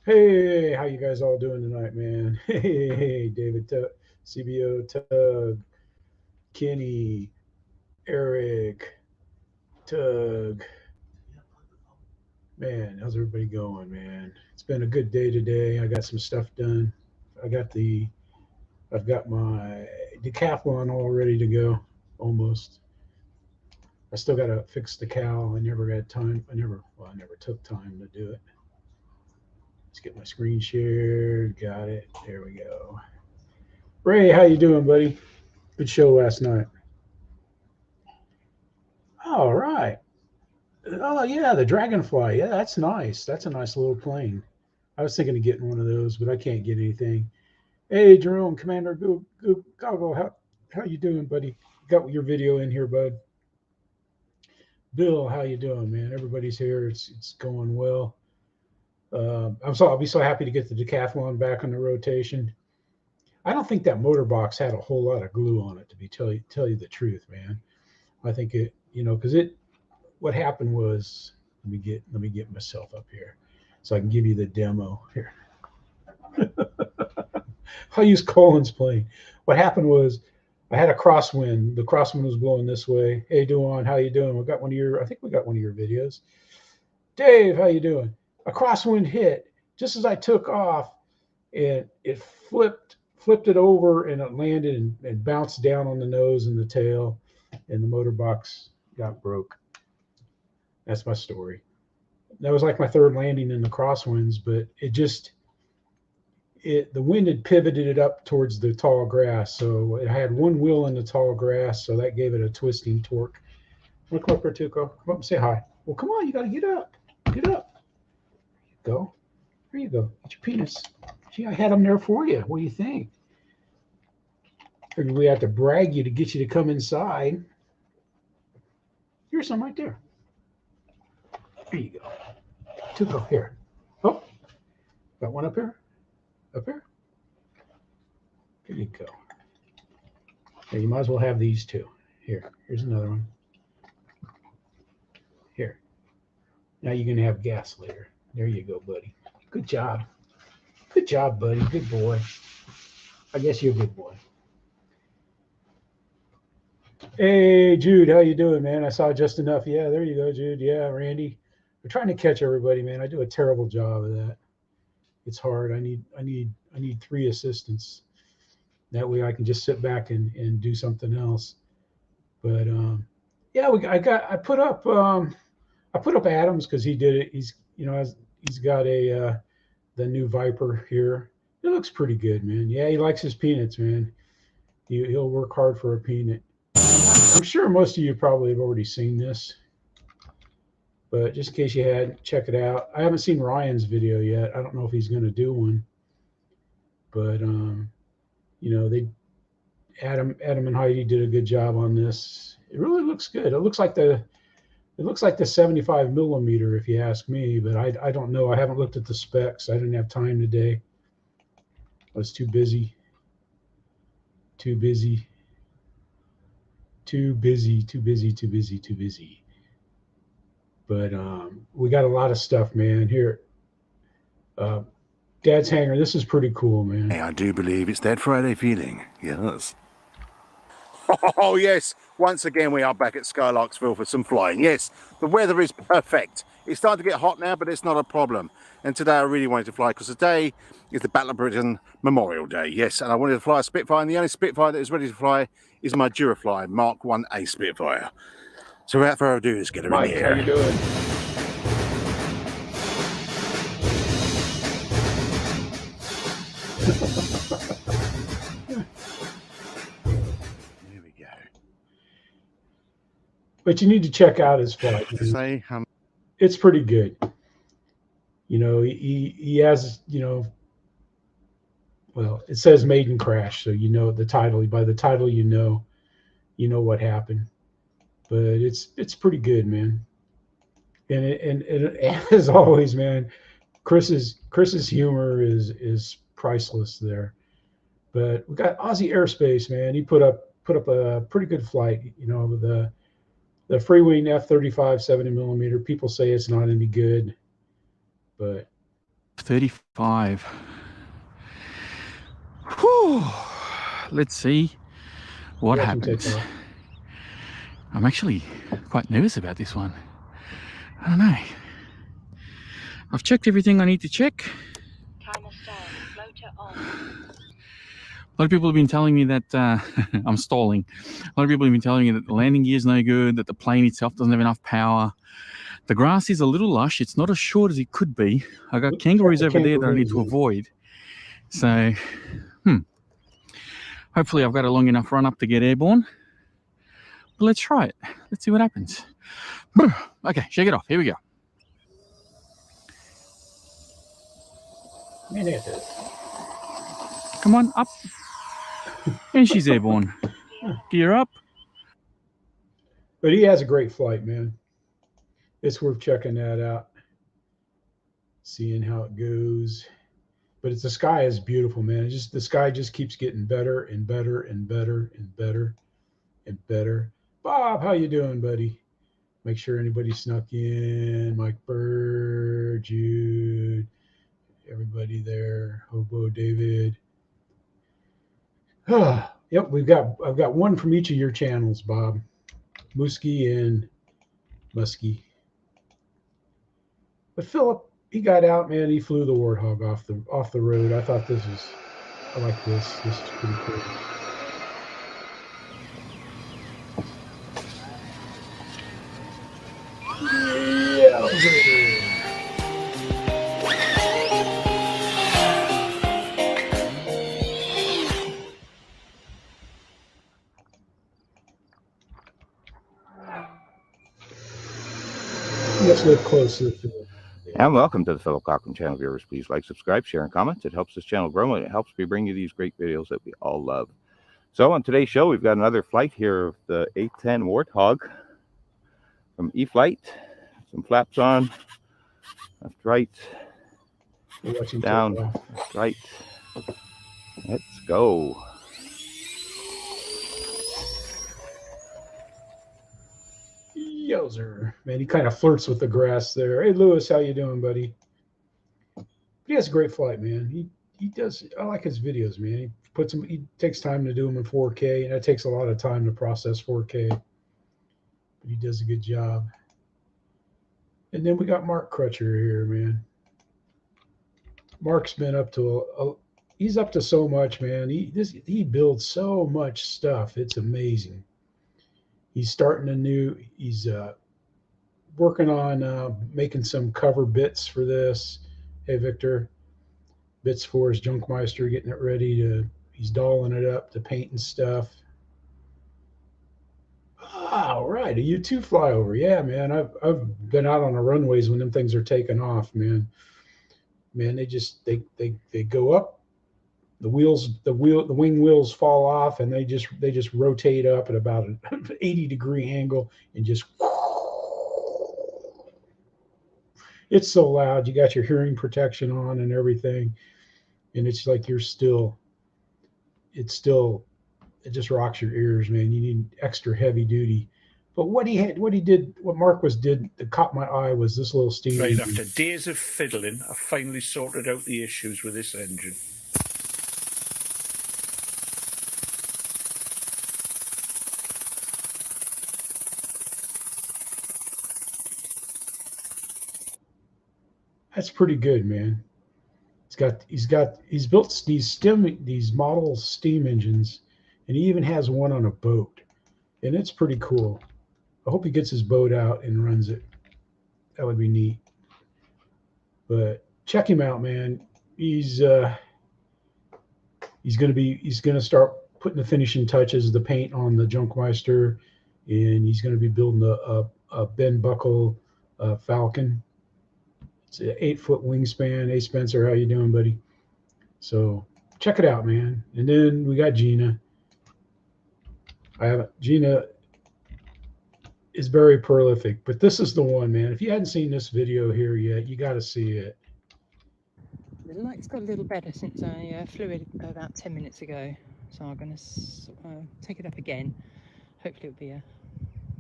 Hey, how you guys all doing tonight, man? Hey, David, CBO, Tug, Kenny, Eric, Tug. Man, how's everybody going, man? It's been a good day today. I got some stuff done. I got the, I've got my decathlon all ready to go, almost. I still got to fix the cow. I never got time. I never took time to do it. Let's get my screen shared. Got it. There we go. Ray, how you doing, buddy? Good show last night. All right. Oh yeah, the Dragonfly. Yeah, that's nice. That's a nice little plane. I was thinking of getting one of those, but I can't get anything. Hey, Jerome, Commander Goggle, how you doing, buddy? Got your video in here, bud. Bill, how you doing, man? Everybody's here. It's going well. I'll be so happy to get the decathlon back on the rotation. I don't think that motor box had a whole lot of glue on it, to tell you the truth, man. I think it, because it what happened was, let me get myself up here so I can give you the demo here. I'll use Colin's plane. What happened was I had a crosswind. The crosswind was blowing this way. Hey, Duan, how you doing? I think we got one of your videos. Dave, how you doing? A crosswind hit just as I took off, and it flipped it over, and it landed and bounced down on the nose and the tail, and the motor box got broke. That's my story. That was like my third landing in the crosswinds, but the wind had pivoted it up towards the tall grass. So it had one wheel in the tall grass, so that gave it a twisting torque. Want to come up here, Tuco? Come up and say hi. Well, come on, you got to get up. Get up. There you go. There you go. Get your penis. Gee, I had them there for you. What do you think? Figured we have to brag you to get you to come inside. Here's some right there. There you go. Tuco, here. Oh, got one up here. Up here. There you go. Here, you might as well have these two. Here's another one. Here. Now you're going to have gas later. There you go, buddy. Good job. Good job, buddy. Good boy. I guess you're a good boy. Hey, Jude, how you doing, man? I saw just enough. Yeah, there you go, Jude. Yeah, Randy. We're trying to catch everybody, man. I do a terrible job of that. It's hard. I need three assistants. That way I can just sit back and do something else. But yeah, I put up Adams because he did it. He's got the new Viper here. It looks pretty good, man. Yeah, he likes his peanuts, man. He'll work hard for a peanut. I'm sure most of you probably have already seen this, but just in case you had, check it out. I haven't seen Ryan's video yet. I don't know if he's going to do one, but they Adam and Heidi did a good job on this. It really looks good. It looks like the 75 millimeter, if you ask me, but I don't know. I haven't looked at the specs. I didn't have time today. I was too busy. Too busy. Too busy. Too busy. Too busy. Too busy. But we got a lot of stuff, man. Here, Dad's Hangar. This is pretty cool, man. I do believe it's that Friday feeling. Yes. Oh yes, once again we are back at Skylarksville for some flying. Yes, the weather is perfect. It's starting to get hot now, but it's not a problem. And today I really wanted to fly because today is the Battle of Britain Memorial Day. Yes, and I wanted to fly a Spitfire, and the only Spitfire that is ready to fly is my Durafly Mark 1A Spitfire. So without further ado, let's get her Mike, in here. how you doing? But you need to check out his flight. It's pretty good. He has, well, it says Maiden crash, so the title. By the title, you know what happened. But it's pretty good, man. And as always, man, Chris's humor is priceless there. But we got Aussie Airspace, man. He put up a pretty good flight, with the Freewing F-35 70 millimeter. People say it's not any good, but 35. Whew. Let's see what Watch him take happens. off. I'm actually quite nervous about this one. I don't know. I've checked everything I need to check. Timer start. Floater on. A lot of people have been telling me that I'm stalling. A lot of people have been telling me that the landing gear is no good, that the plane itself doesn't have enough power. The grass is a little lush. It's not as short as it could be. I got kangaroos over there that I need to avoid. So, hopefully I've got a long enough run up to get airborne. But let's try it. Let's see what happens. Okay, shake it off. Here we go. Come on, up. And she's airborne. Gear up. But he has a great flight, man. It's worth checking that out, seeing how it goes. But the sky is beautiful, man. The sky just keeps getting better and better and better and better and better. Bob, how you doing, buddy? Make sure anybody snuck in. Mike Bird, Jude, everybody there. Hobo David. Yep, I've got one from each of your channels, Bob. Moosky and Musky. But Philip, he got out, man. He flew the Warthog off the road. I thought I like this. This is pretty cool. Yeah. Let's look closer to it. And welcome to the fellow Cockram channel viewers. Please like, subscribe, share, and comment. It helps this channel grow, and it helps me bring you these great videos that we all love. So on today's show, we've got another flight here of the 810 Warthog from Eflite. Some flaps on, left, right, down, left, right. Let's go. Yozer. Man, he kind of flirts with the grass there. Hey, Lewis, how you doing, buddy? He has a great flight, man. He does. I like his videos, man. He takes time to do them in 4K, and it takes a lot of time to process 4K. But he does a good job. And then we got Mark Crutcher here, man. Mark's been up to he's up to so much, man. He builds so much stuff. It's amazing. He's he's working on making some cover bits for this. Hey, Victor, bits for his Junkmeister, getting it ready he's dolling it up to paint and stuff. All right, a U2 flyover. Yeah, man, I've been out on the runways when them things are taking off, man. Man, they go up. The wing wheels fall off, and they just rotate up at about an 80-degree angle and just. It's so loud. You got your hearing protection on and everything, and it's like it just rocks your ears, man. You need extra heavy duty. But what Mark did that caught my eye was this little steam engine. After days of fiddling, I finally sorted out the issues with this engine. That's pretty good, man. He's built these model steam engines, and he even has one on a boat, and it's pretty cool. I hope he gets his boat out and runs it. That would be neat. But check him out, man. He's gonna start putting the finishing touches, the paint on the Junkmeister, and he's gonna be building a Ben Buckle Falcon. It's an 8-foot wingspan. Hey, Spencer, how you doing, buddy? So check it out, man. And then we got Gina. Gina is very prolific, but this is the one, man. If you hadn't seen this video here yet, you got to see it. The light's got a little better since I flew it about 10 minutes ago, so I'm going to take it up again. Hopefully it'll be I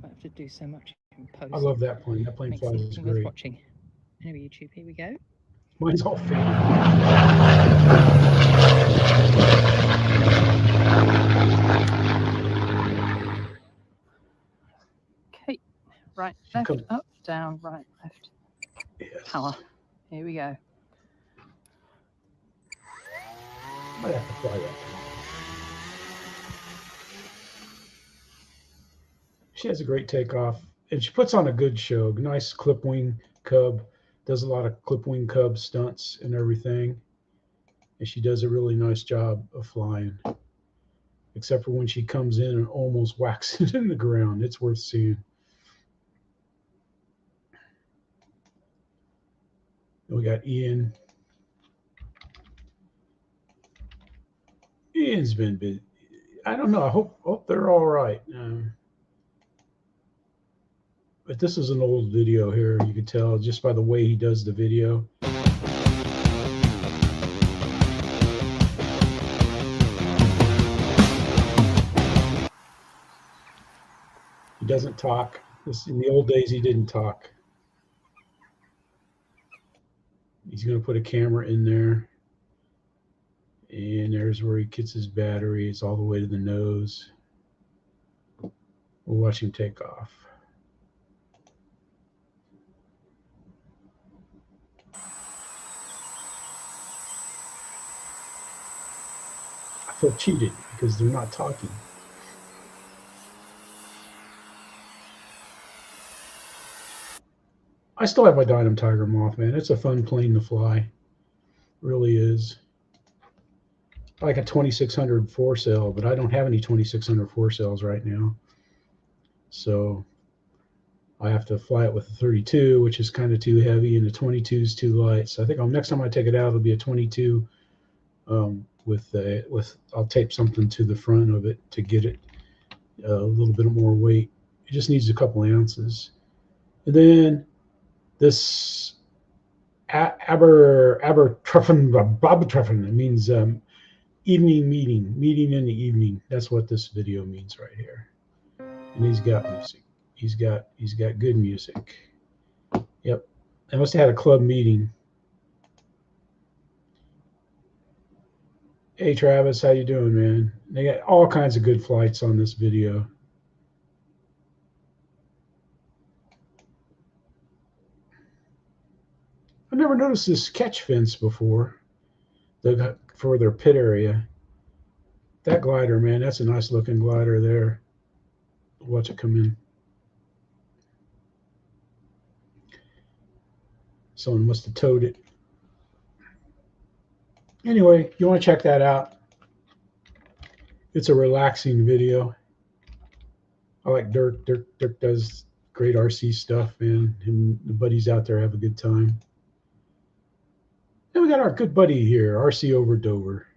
won't have to do so much in post. I love that plane. That plane flies is great. Watching. Anyway, YouTube, here we go. Mine's all faded. Okay, right, left, up, down, right, left. Yes. Power. Here we go. Might have to fly that. She has a great takeoff, and she puts on a good show. Nice clip wing cub. Does a lot of clip wing cub stunts and everything. And she does a really nice job of flying. Except for when she comes in and almost whacks it in the ground. It's worth seeing. And we got Ian. Ian's been busy. I don't know. I hope they're all right. But this is an old video here. You can tell just by the way he does the video. He doesn't talk. In the old days, he didn't talk. He's going to put a camera in there. And there's where he gets his battery. It's all the way to the nose. We'll watch him take off. I feel cheated because they're not talking. I still have my Dynam Tiger Moth, man. It's a fun plane to fly. It really is. I like a 2600 four-cell, but I don't have any 2600 four-cells right now. So I have to fly it with a 32, which is kind of too heavy, and the 22 is too light. So I think next time I take it out, it'll be a 22 I'll tape something to the front of it to get it a little bit more weight. It just needs a couple ounces. And then this Abendtreffen, it means evening meeting in the evening. That's what this video means right here. And he's got music. He's got good music. Yep. I must have had a club meeting. Hey Travis, how you doing, man? They got all kinds of good flights on this video. I've never noticed this catch fence before. For their pit area. That glider, man, that's a nice looking glider there. Watch it come in. Someone must have towed it. Anyway, you want to check that out. It's a relaxing video. I like Dirk. Dirk does great RC stuff, man. Him and the buddies out there have a good time. Then we got our good buddy here, RC over Dover.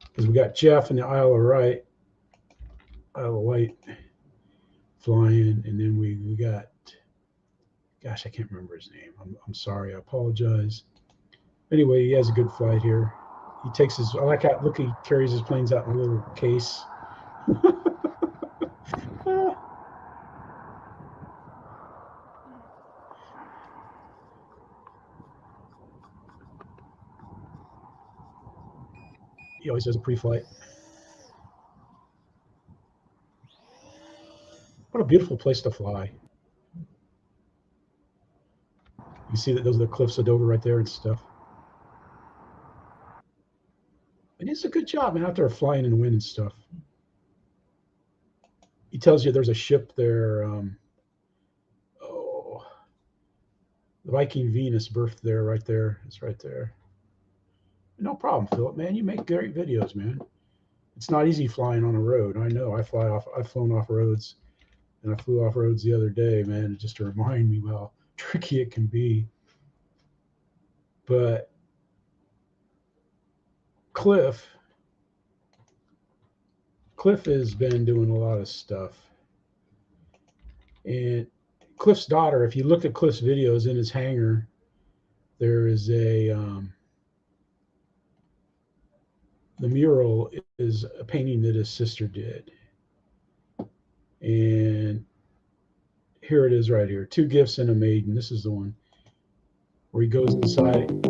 Because we got Jeff in the Isle of Wight flying, and then we got, gosh, I can't remember his name. I'm sorry, I apologize. Anyway, he has a good flight here. He takes his, I like how, look, he carries his planes out in a little case. He always does a pre-flight. What a beautiful place to fly. You see that those are the cliffs of Dover right there and stuff. And it's a good job, man, out there flying in the wind and stuff. He tells you there's a ship there. The Viking Venus berthed there, right there. It's right there. No problem, Philip, man. You make great videos, man. It's not easy flying on a road. I know. I've flown off roads, and I flew off roads the other day, man, just to remind me how tricky it can be. But Cliff has been doing a lot of stuff. And Cliff's daughter, if you look at Cliff's videos in his hangar, there is a the mural is a painting that his sister did. And here it is right here. 2 gifts and a maiden. This is the one. where he goes inside. Am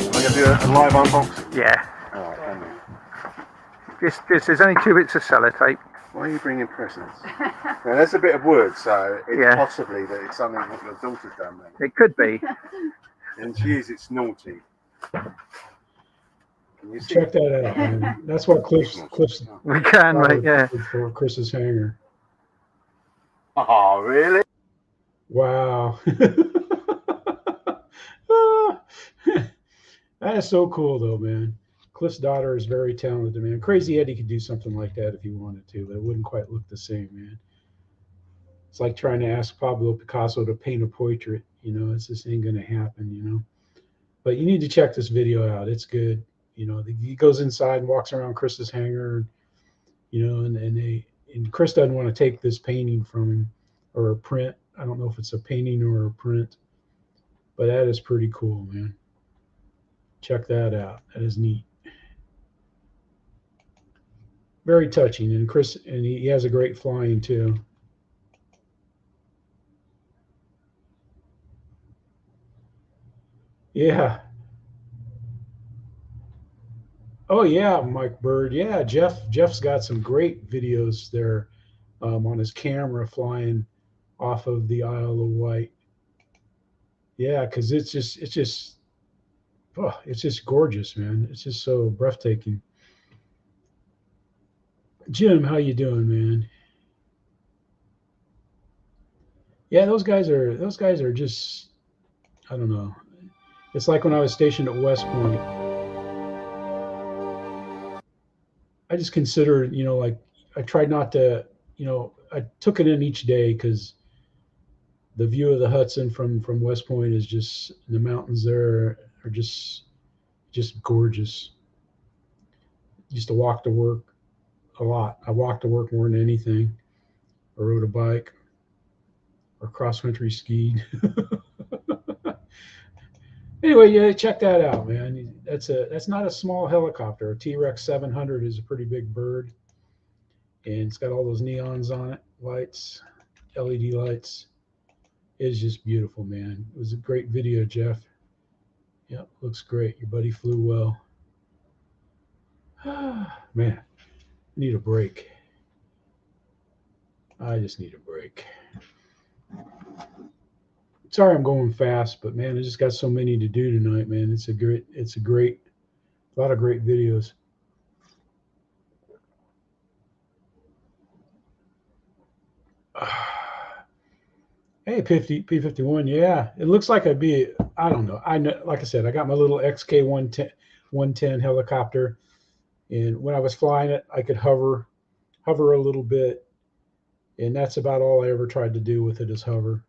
I going to do a live unbox? Yeah. All right, can we? There's only 2 bits of sellotape. Why are you bringing presents? Now, there's a bit of wood, so it's Yeah. possibly that it's something that your daughter's done, mate. It could be. And she is, it's naughty. Can you see? Check that out, man. That's what Cliff's We can, right? Yeah. for Chris's hangar. Oh, really? Wow. That is so cool, though, man. Cliff's daughter is very talented, man. Crazy Eddie could do something like that if he wanted to, but it wouldn't quite look the same, man. It's like trying to ask Pablo Picasso to paint a portrait. You know, it's just ain't gonna happen, you know. But you need to check this video out. It's good. You know, he goes inside and walks around Chris's hangar, you know, and Chris doesn't want to take this painting from him or a print. I don't know if it's a painting or a print, but that is pretty cool, man. Check that out. That is neat. Very touching, and Chris, and he has a great flying too. Yeah. Oh yeah, Mike Bird. Yeah, Jeff's got some great videos there on his camera flying off of the Isle of Wight. Yeah, because it's just gorgeous, man. It's just so breathtaking. Jim, how you doing, man? Yeah, those guys are just, I don't know. It's like when I was stationed at West Point. I just considered, you know, like I tried not to, you know, I took it in each day because the view of the Hudson from West Point is just, the mountains there are just gorgeous. Used to walk to work a lot. I walked to work more than anything. I rode a bike or cross-country skied. Anyway, yeah, check that out, man. That's not a small helicopter. A T-Rex 700 is a pretty big bird, and it's got all those neons on it, lights, LED lights. It's just beautiful, man. It was a great video, Jeff. Yep, looks great. Your buddy flew well. Man, I need a break. I just need a break. Sorry I'm going fast, but man, I just got so many to do tonight, man. It's a lot of great videos. Hey, P51, yeah. It looks like I'd be, I don't know. I know, like I said, I got my little XK 110 helicopter, and when I was flying it, I could hover a little bit, and that's about all I ever tried to do with it is hover.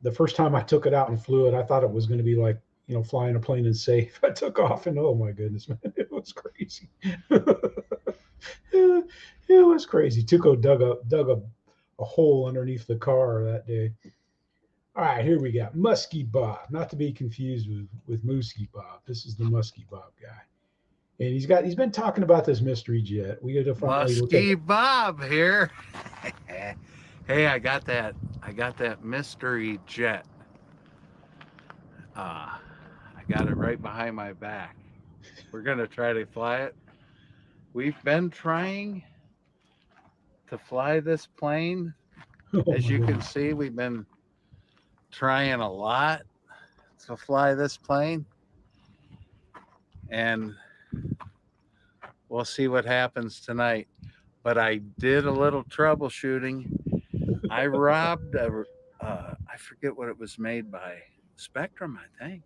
The first time I took it out and flew it, I thought it was going to be like, you know, flying a plane and safe. I took off, and oh my goodness, man, it was crazy. It was crazy. Tuco dug a hole underneath the car that day. All right, here we got Musky Bob, not to be confused with Moosky Bob. This is the Musky Bob guy, and he's been talking about this mystery jet. We got to finally Musky Bob here. Hey, I got that mystery jet. I got it right behind my back. We're gonna try to fly it. We've been trying to fly this plane. As you can see, we've been trying a lot to fly this plane, and we'll see what happens tonight. But I did a little troubleshooting. I robbed I forget what it was made by, Spectrum, I think.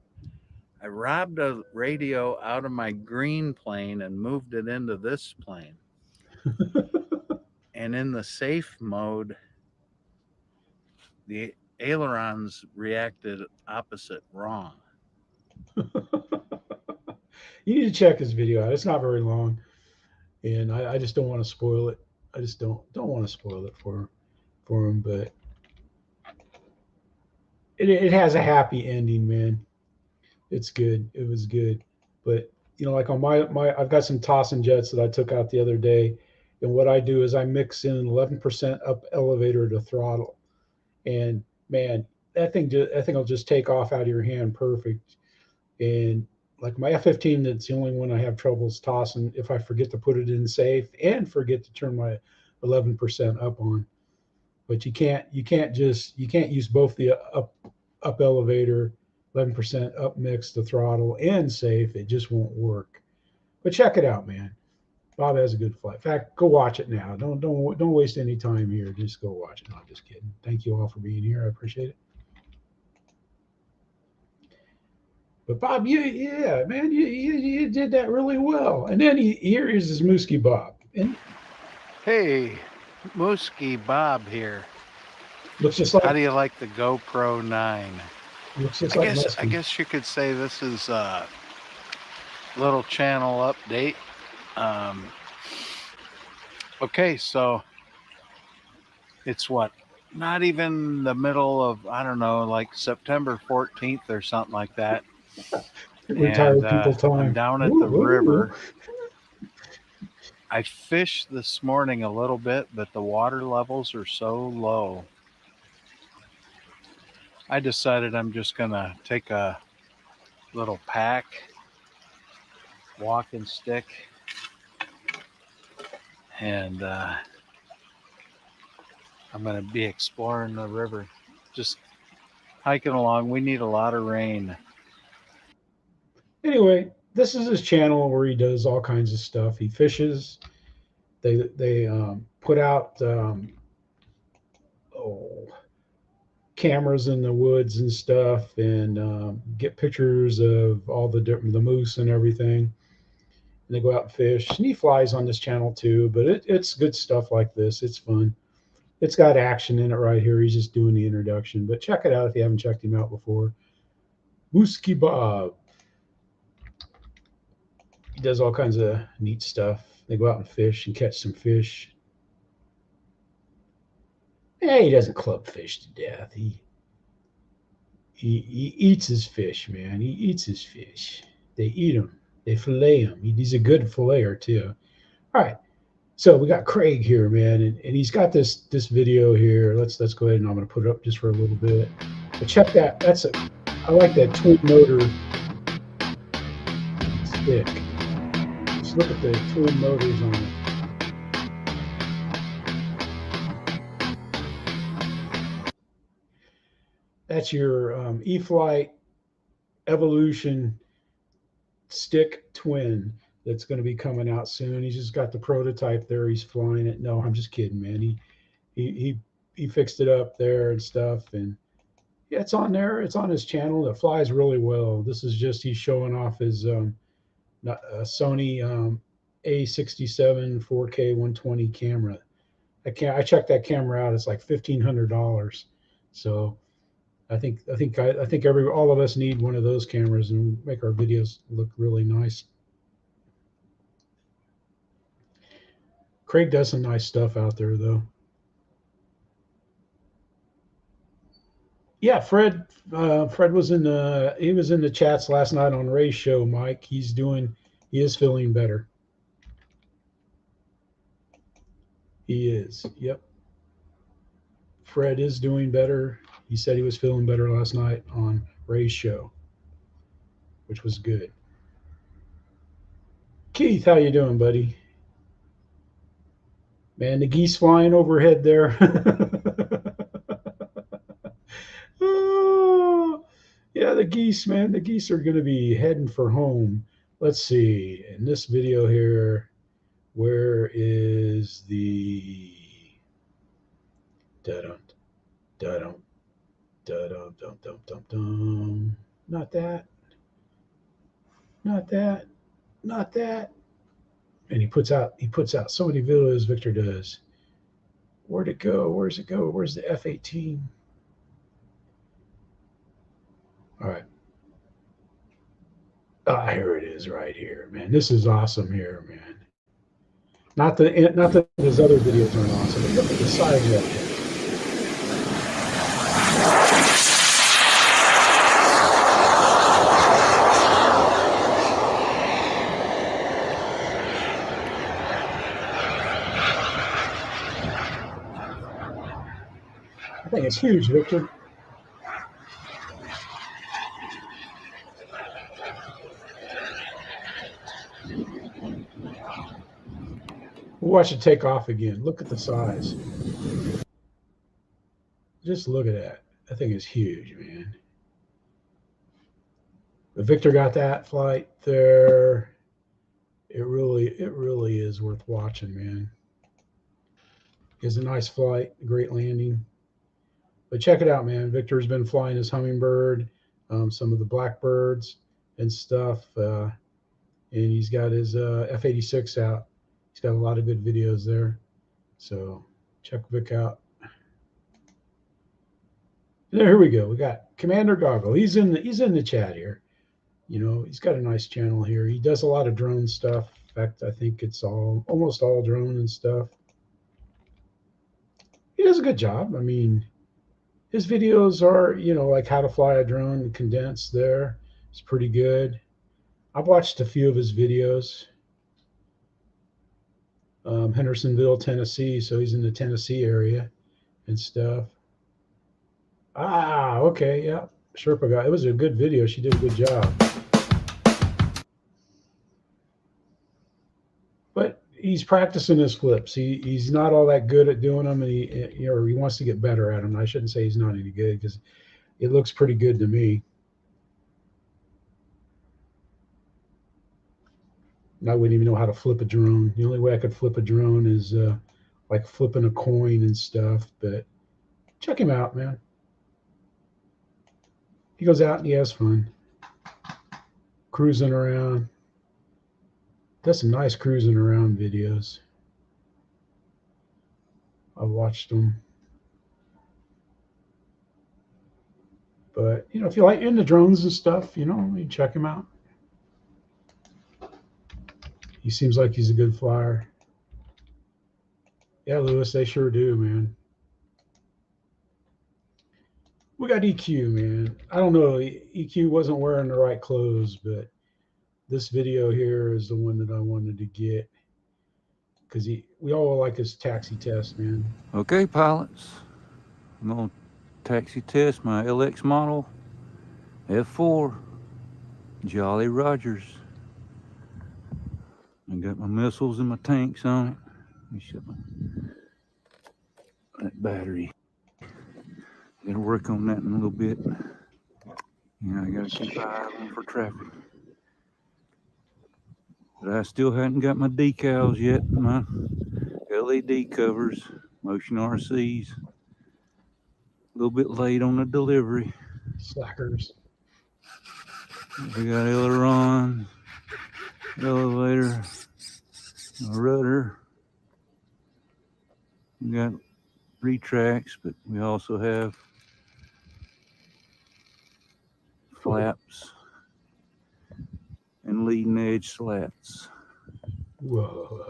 I robbed a radio out of my green plane and moved it into this plane. And in the safe mode, the ailerons reacted opposite wrong. You need to check this video out. It's not very long, and I just don't want to spoil it. I just don't want to spoil it for him, but it has a happy ending, man. It's good. It was good, but you know, like on my I've got some Tossin jets that I took out the other day, and what I do is I mix in 11% up elevator to throttle, And man, that thing will just take off out of your hand perfect. And like my F-15, that's the only one I have troubles tossing if I forget to put it in safe and forget to turn my 11% up on. But you can't use both the up elevator, 11% up mix, the throttle, and safe. It just won't work. But check it out, man. Bob has a good flight. In fact, go watch it now. Don't waste any time here. Just go watch it. No, I'm just kidding. Thank you all for being here. I appreciate it. But Bob, yeah, man, you did that really well. And then here is his Musky Bob. And Hey, Musky Bob here. looks just like. How do you like the GoPro 9? Looks just I like guess Musky. I guess you could say this is a little channel update. Okay, so it's what? Not even the middle of, I don't know, like September 14th or something like that. Retired people time. I'm down at the river. I fished this morning a little bit, but the water levels are so low. I decided I'm just gonna take a little pack, walking stick, and I'm gonna be exploring the river, just hiking along. We need a lot of rain. Anyway, this is his channel where he does all kinds of stuff. He fishes. They put out cameras in the woods and stuff, and get pictures of all the moose and everything. And they go out and fish. And he flies on this channel too, but it's good stuff like this. It's fun. It's got action in it right here. He's just doing the introduction, but check it out if you haven't checked him out before. Musky Bob. He does all kinds of neat stuff. They go out and fish and catch some fish. Yeah, he doesn't club fish to death. He eats his fish, man. He eats his fish. They eat them. They fillet him. He's a good filleter too. All right. So we got Craig here, man, and he's got this video here. Let's go ahead, and I'm going to put it up just for a little bit. But check that. I like that twin motor stick. Just look at the twin motors on it. That's your Eflite Evolution stick twin that's going to be coming out soon. He's just got the prototype there. He's flying it. No, I'm just kidding, man. He fixed it up there and stuff, and yeah, it's on there. It's on his channel. It flies really well. This is just he's showing off his Sony A67 4K 120 camera. I checked that camera out. It's like $1,500. So I think all of us need one of those cameras and make our videos look really nice. Craig does some nice stuff out there, though. Yeah, Fred was in the chats last night on Ray's show, Mike. He is feeling better. He is. Yep. Fred is doing better. He said he was feeling better last night on Ray's show, which was good. Keith, how you doing, buddy? Man, the geese flying overhead there. Oh, yeah, the geese, man. The geese are going to be heading for home. Let's see. In this video here, where is the da-dum, da-dum, da-dum, dum, dum, dum, dum. Not that. Not that. Not that. And he puts out so many videos, Victor does. Where'd it go? Where's it go? Where's the F-18? All right. Ah, here it is right here, man. This is awesome here, man. Not that his other videos aren't awesome, but look at the side of that. I think thing's huge, Victor. We'll watch it take off again. Look at the size. Just look at that. That thing is huge, man. But Victor got that flight there. It really is worth watching, man. It's a nice flight, a great landing. But check it out, man. Victor's been flying his Hummingbird, some of the Blackbirds and stuff. And he's got his F-86 out. He's got a lot of good videos there. So check Vic out. There, here we go. We got Commander Goggle. He's in the chat here. You know, he's got a nice channel here. He does a lot of drone stuff. In fact, I think it's almost all drone and stuff. He does a good job. I mean, his videos are, you know, like how to fly a drone condensed there. It's pretty good. I've watched a few of his videos. Hendersonville, Tennessee. So he's in the Tennessee area and stuff. Ah, okay, yeah. Sherpa guy. It was a good video. She did a good job. But he's practicing his flips. He's not all that good at doing them, and he wants to get better at them. I shouldn't say he's not any good because it looks pretty good to me. I wouldn't even know how to flip a drone. The only way I could flip a drone is like flipping a coin and stuff. But check him out, man. He goes out and he has fun. Cruising around. Does some nice cruising around videos. I've watched them. But, you know, if you like into drones and stuff, you know, you check him out. He seems like he's a good flyer. Yeah, Lewis, they sure do, man. We got EQ, man. I don't know. EQ wasn't wearing the right clothes, but this video here is the one that I wanted to get because we all like his taxi test, man. Okay, pilots. I'm going to taxi test my LX model F4 Jolly Rogers. I got my missiles and my tanks on it. Let me shut that battery. Gonna work on that in a little bit. Yeah, I gotta keep an eye on for traffic. But I still hadn't got my decals yet. My LED covers, motion RCs. A little bit late on the delivery. Slackers. We got aileron, elevator, a rudder. We got retracts, but we also have flaps and leading edge slats. Whoa.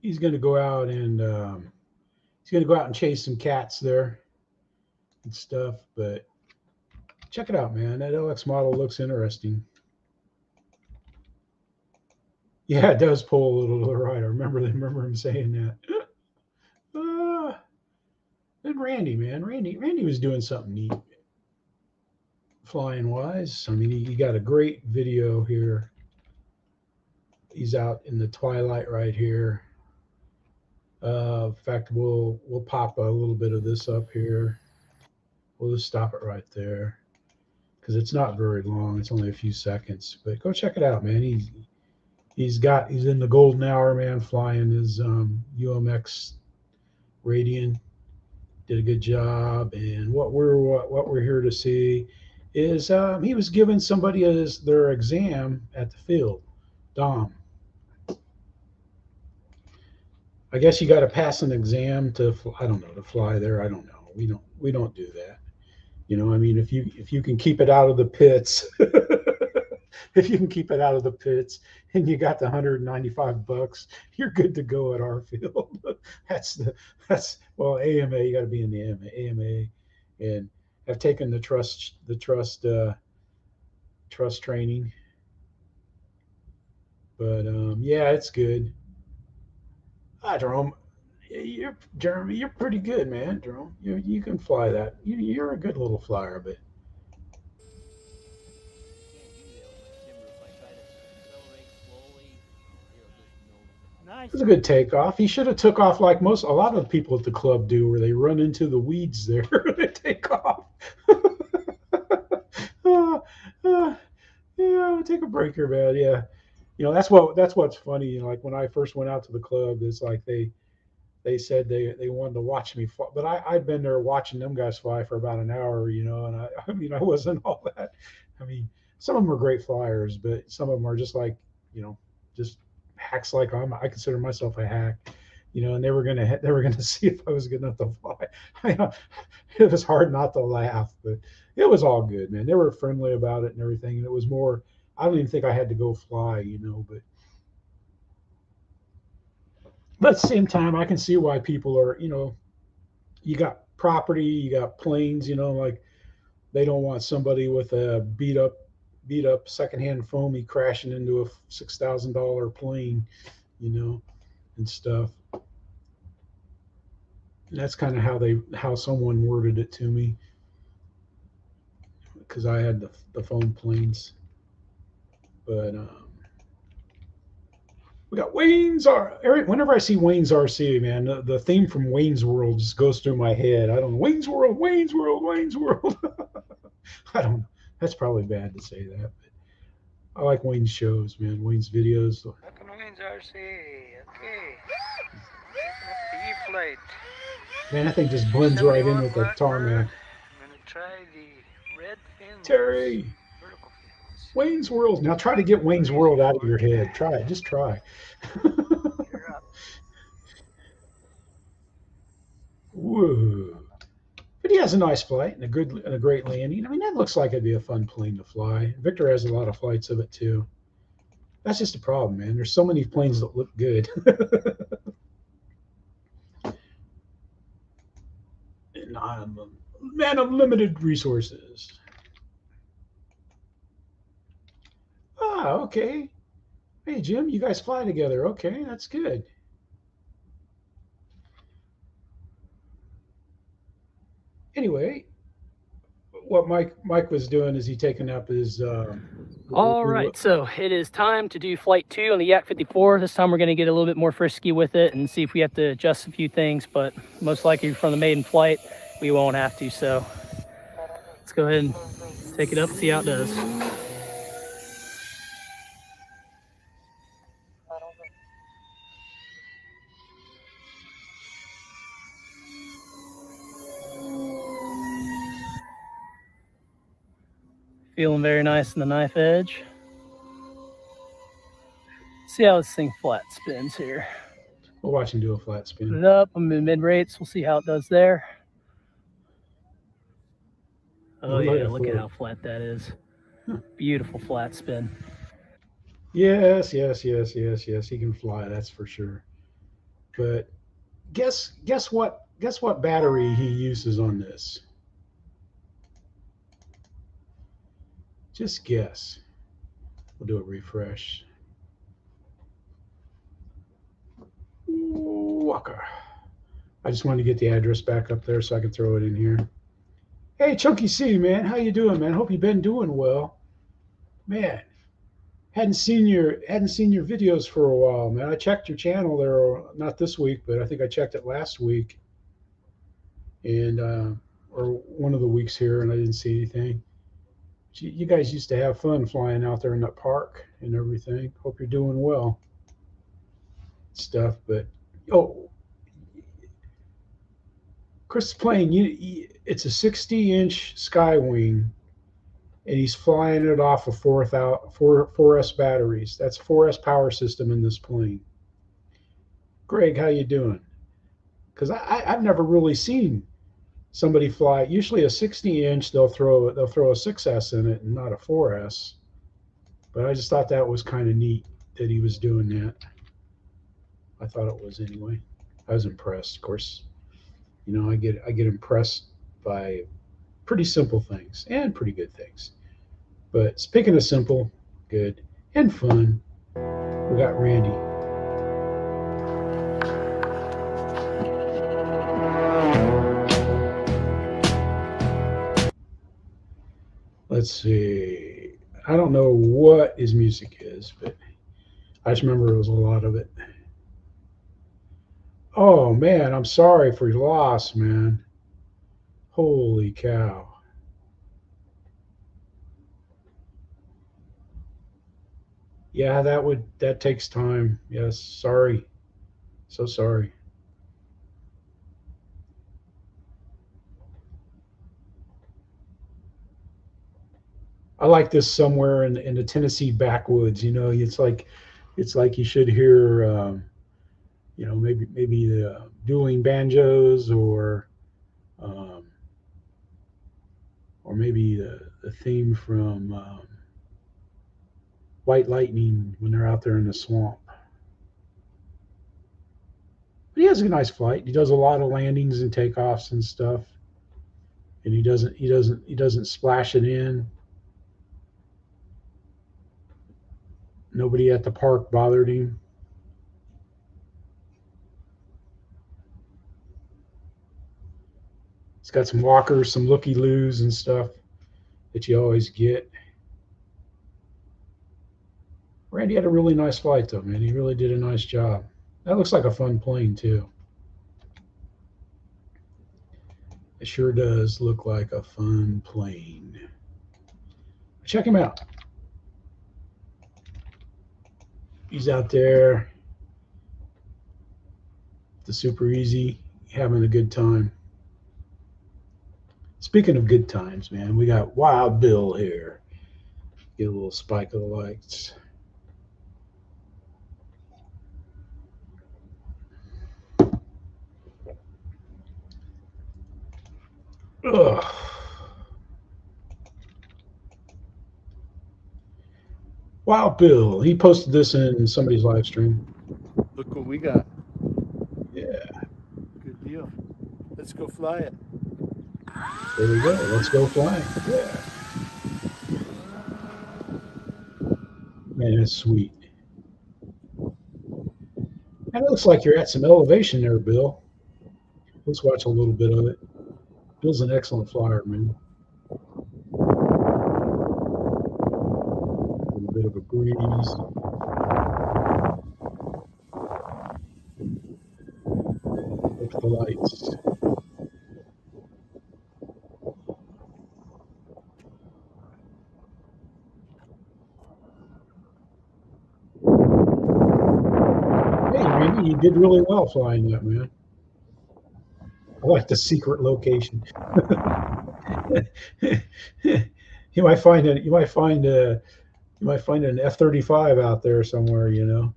He's going to go out and chase some cats there and stuff. But check it out, man. That LX model looks interesting. Yeah, it does pull a little to the right. I remember him saying that. And Randy, man, Randy was doing something neat, flying wise. I mean, he got a great video here. He's out in the twilight right here. In fact, we'll pop a little bit of this up here. We'll just stop it right there because it's not very long. It's only a few seconds. But go check it out, man. He's in the golden hour, man, flying his UMX Radian. Did a good job. And what we're here to see is he was giving somebody their exam at the field. Dom. I guess you got to pass an exam to fly there. I don't know. We don't do that. You know, I mean, if you can keep it out of the pits, if you can keep it out of the pits and you got the $195, you're good to go at our field. that's AMA. You got to be in the AMA, and I've taken the trust training. But yeah, it's good. Jerome, Jeremy, you're pretty good, man. Jerome, you can fly that. You're a good little flyer, but it was a good takeoff. He should have took off like a lot of people at the club do, where they run into the weeds there. They take off. uh, uh, yeah, take a breaker, man. Yeah, that's what's funny. Like when I first went out to the club, it's like they said they wanted to watch me fly, but I'd been there watching them guys fly for about an hour, and I mean I wasn't all that. I mean, some of them are great flyers, but some of them are just like just hacks. Like I consider myself a hack, and they were gonna see if I was good enough to fly. It was hard not to laugh, but it was all good, man. They were friendly about it and everything, and it was more. I don't even think I had to go fly, but at the same time, I can see why people are, you got property, you got planes, like they don't want somebody with a beat up secondhand foamy crashing into a $6,000 plane, and stuff. And that's kind of how someone worded it to me, because I had the foam planes, but we got whenever I see Wayne's RC, man, the theme from Wayne's World just goes through my head. I don't know. Wayne's World, Wayne's World, Wayne's World. I don't know. That's probably bad to say that, but I like Wayne's shows, man. Wayne's videos. Welcome to Wayne's RC. Okay. The Eflite. Man, that thing just blends right in with the tarmac. I'm going to try the red fins. Terry. Vertical fins. Wayne's World. Now try to get Wayne's World out of your head. Try it. Just try. You're up. Whoa. But he has a nice flight and a great landing. I mean, that looks like it'd be a fun plane to fly. Victor has a lot of flights of it too. That's just a problem, man. There's so many planes that look good. And I'm a man of limited resources. Ah, okay. Hey, Jim, you guys fly together. Okay, that's good. Anyway, what Mike was doing is he taking up his. All right, so it is time to do flight 2 on the Yak 54. This time we're going to get a little bit more frisky with it and see if we have to adjust a few things, but most likely from the maiden flight, we won't have to. So let's go ahead and take it up and see how it does. Feeling very nice in the knife edge. See how this thing flat spins here. We'll watch him do a flat spin. Put it up, I'm in mid rates. We'll see how it does there. Oh yeah, look at how flat that is. Beautiful flat spin. Yes. He can fly, that's for sure. But guess what battery he uses on this? Just guess. We'll do a refresh. Walker. I just wanted to get the address back up there so I can throw it in here. Hey, Chunky C, man, how you doing, man? Hope you've been doing well, man. Hadn't seen your videos for a while, man. I checked your channel there, not this week, but I think I checked it last week, and or one of the weeks here, and I didn't see anything. You guys used to have fun flying out there in that park and everything. Hope you're doing well. Stuff, but Chris is playing. It's a 60-inch Skywing, and he's flying it off of 4S batteries. That's 4S power system in this plane. Greg, how you doing? Because I've never really seen somebody fly. Usually a 60-inch, they'll throw a 6S in it and not a 4S. But I just thought that was kind of neat that he was doing that. I thought it was anyway. I was impressed. Of course, I get impressed by pretty simple things and pretty good things. But speaking of simple, good, and fun, We got Randy. Let's see. I don't know what his music is, but I just remember it was a lot of it. Oh man, I'm sorry for your loss, man. Holy cow. Yeah, that takes time. Yes, sorry. So sorry. I like this somewhere in the Tennessee backwoods. You know, it's like you should hear, you know, maybe the dueling banjos um, or maybe the theme from White Lightning when they're out there in the swamp. But he has a nice flight. He does a lot of landings and takeoffs and stuff, and he doesn't splash it in. Nobody at the park bothered him. He's got some walkers, some looky-loos and stuff that you always get. Randy had a really nice flight though, man. He really did a nice job. That looks like a fun plane too. It sure does look like a fun plane. Check him out. He's out there, the Super Easy, having a good time. Speaking of good times, man, we got Wild Bill here. Get a little spike of the lights. Ugh. Wild Bill, he posted this in somebody's live stream. Look what we got. Yeah. Good deal. Let's go fly it. There we go. Let's go flying. Yeah. Man, that's sweet. And it looks like you're at some elevation there, Bill. Let's watch a little bit of it. Bill's an excellent flyer, man. A little bit of a breeze. Look at the lights. Hey, Randy, you did really well flying that, man. I like the secret location. You might find an F-35 out there somewhere, you know.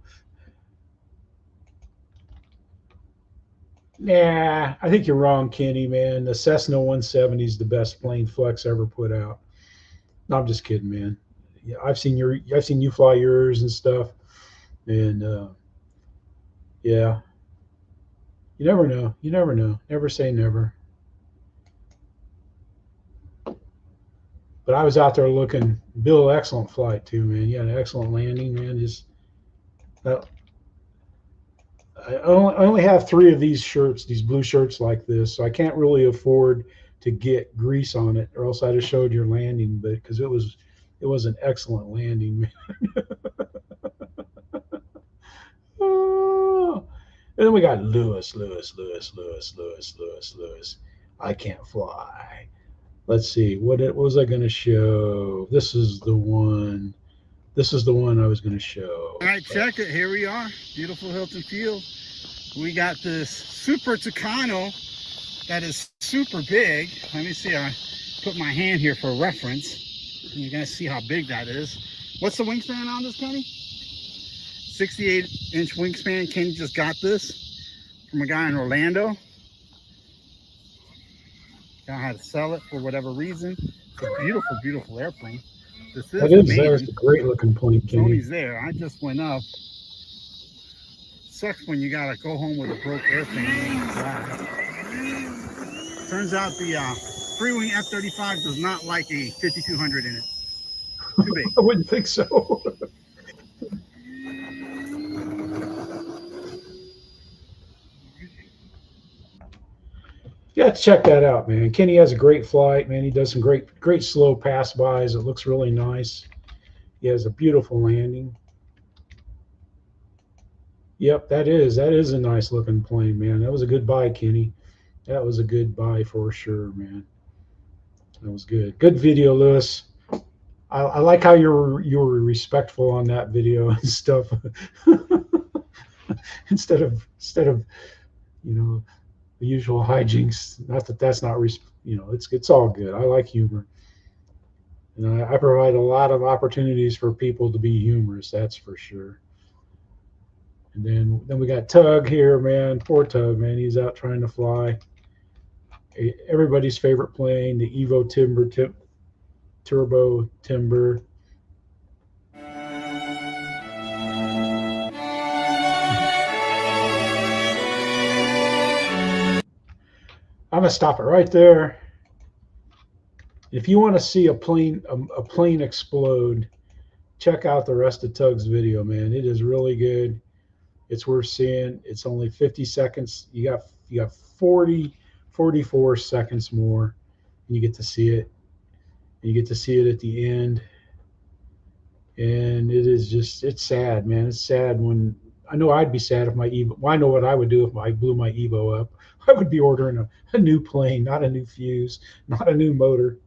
Nah, I think you're wrong, Kenny, man. The Cessna 170 is the best plane Flex ever put out. No, I'm just kidding, man. Yeah, I've seen you fly yours and stuff, and yeah. You never know. You never know. Never say never. But I was out there looking. Bill, excellent flight too, man. You had an excellent landing, man. Just I only have 3 of these shirts, these blue shirts like this, so I can't really afford to get grease on it, or else I'd have showed your landing. But because it was an excellent landing, man. Oh. And then we got Lewis. I can't fly. Let's see. What was I going to show? This is the one. This is the one I was going to show. All right, check it. Here we are. Beautiful Hilton Field. We got this Super Tucano that is super big. Let me see. I put my hand here for reference. You guys see how big that is. What's the wingspan on this, Kenny? 68-inch wingspan. Kenny just got this from a guy in Orlando. Guy had to sell it for whatever reason. It's a beautiful, beautiful airplane. This is a great looking plane, Kenny. Sony's there. I just went up. Sucks when you gotta go home with a broke airplane. Turns out the Freewing F-35 does not like a 5200 in it. Too big. I wouldn't think so. got to check that out, man. Kenny has a great flight, man. He does some great slow pass bys. It looks really nice. He has a beautiful landing. Yep, that is a nice looking plane, man. That was a good buy, Kenny. That was a good buy for sure, man. That was good. Good video, Lewis. I like how you were respectful on that video and stuff. instead of you know, the usual hijinks. Not that that's not you know, it's all good. I like humor, and I provide a lot of opportunities for people to be humorous. That's for sure. And then we got Tug here, man. Poor Tug, man. He's out trying to fly everybody's favorite plane, the Evo Turbo Timber. I'm gonna stop it right there. If you want to see a plane explode, check out the rest of Tug's video, man. It is really good. It's worth seeing. It's only 50 seconds. You got 44 seconds more, and you get to see it. And you get to see it at the end. And it is just, it's sad, man. It's sad when, I know I'd be sad if my Evo, well, I know what I would do if I blew my Evo up. I would be ordering a new plane, not a new fuse, not a new motor,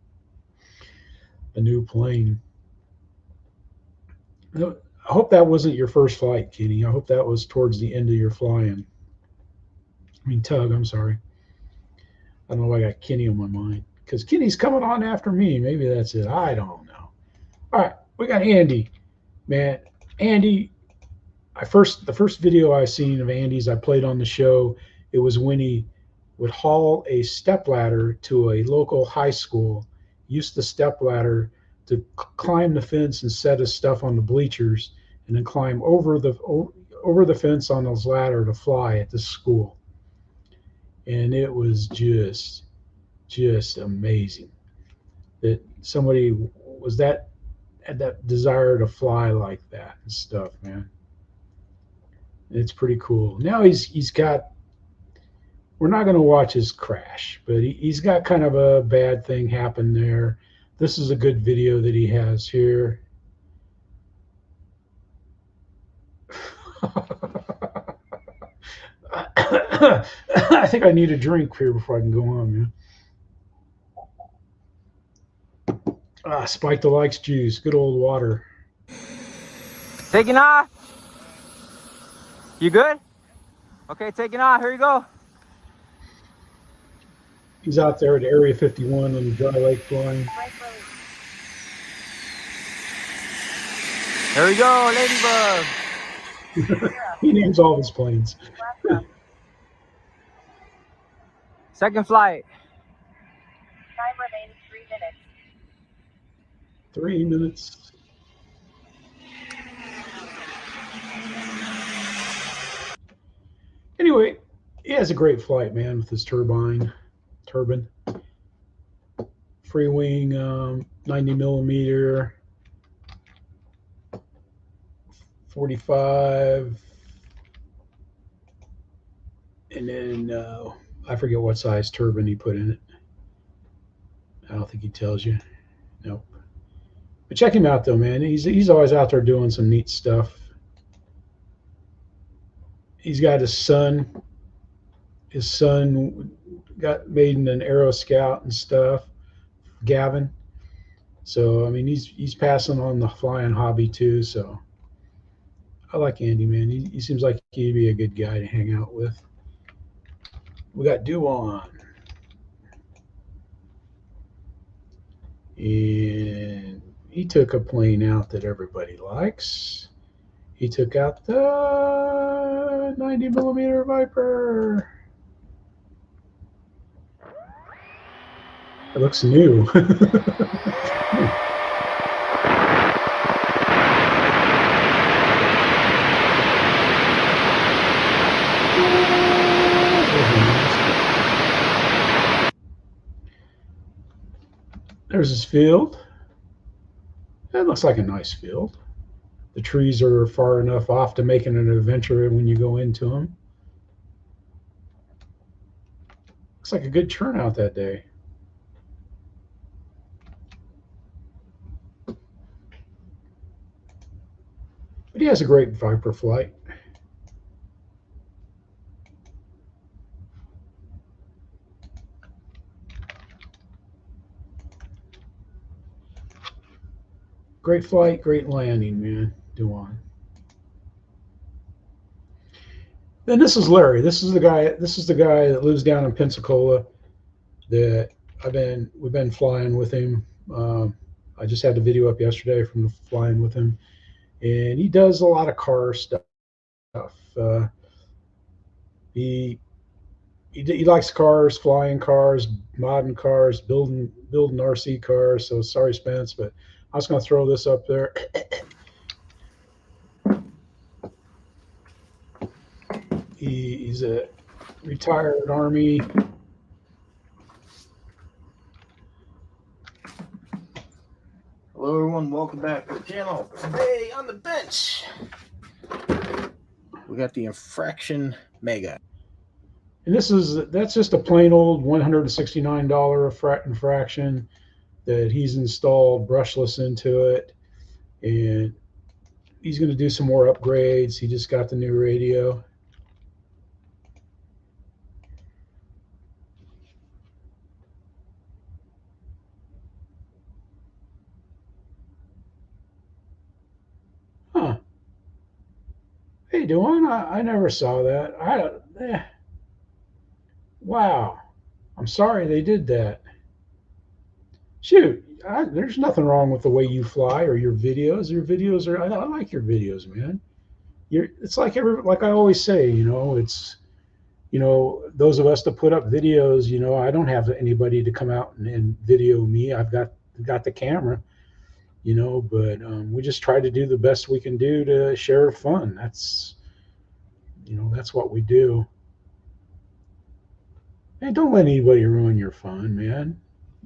a new plane. I hope that wasn't your first flight, Kenny. I hope that was towards the end of your flying. I mean, Tug, I'm sorry. I don't know why I got Kenny on my mind. Because Kenny's coming on after me. Maybe that's it. I don't know. All right, we got Andy. Man, Andy, the first video I seen of Andy's I played on the show, it was when he would haul a stepladder to a local high school, use the stepladder to climb the fence and set his stuff on the bleachers, and then climb over the fence on his ladder to fly at the school. And it was just amazing that somebody had that desire to fly like that and stuff, man. It's pretty cool. Now he's got, we're not going to watch his crash, but he's got kind of a bad thing happen there. This is a good video that he has here. I think I need a drink here before I can go on, man. Spike the likes juice, good old water. Taking off. You good? Okay, taking off. Here you go. He's out there at Area 51 on the dry lake flying. Here we go, Ladybug. He names all his planes. Second flight. Time remains 3 3 minutes. minutes. Anyway, he has a great flight, man, with his turbine. Freewing, 90 millimeter, 45, and then I forget what size turbine he put in it. I don't think he tells you. Nope. But check him out though, man. He's always out there doing some neat stuff. He's got his son. His son got Maiden an Aero Scout and stuff, Gavin. So I mean, he's passing on the flying hobby too. So I like Andy, man. He seems like he'd be a good guy to hang out with. We got Duan. And he took a plane out that everybody likes. He took out the 90 millimeter Viper. It looks new. There's his field. That looks like a nice field. The trees are far enough off to make it an adventure when you go into them. Looks like a good turnout that day. But he has a great Viper flight. Great flight, great landing, man. Duan. Then this is Larry. This is the guy. This is the guy that lives down in Pensacola. That we've been flying with him. I just had the video up yesterday from the flying with him, and he does a lot of car stuff. He likes cars, flying cars, modding cars, building RC cars. So sorry, Spence, but I was going to throw this up there. He's a retired Army. Hello everyone, welcome back to the channel. Today on the bench, we got the Infraction Mega. And that's just a plain old $169 Infraction that he's installed brushless into it, and he's going to do some more upgrades. He just got the new radio. Huh. Hey, Duan, I never saw that. Wow. I'm sorry they did that. Shoot, there's nothing wrong with the way you fly or your videos. Your videos are, I like your videos, man. It's like I always say, it's, those of us that put up videos, I don't have anybody to come out and video me. I've got the camera, but we just try to do the best we can do to share fun. That's what we do. Hey, don't let anybody ruin your fun, man.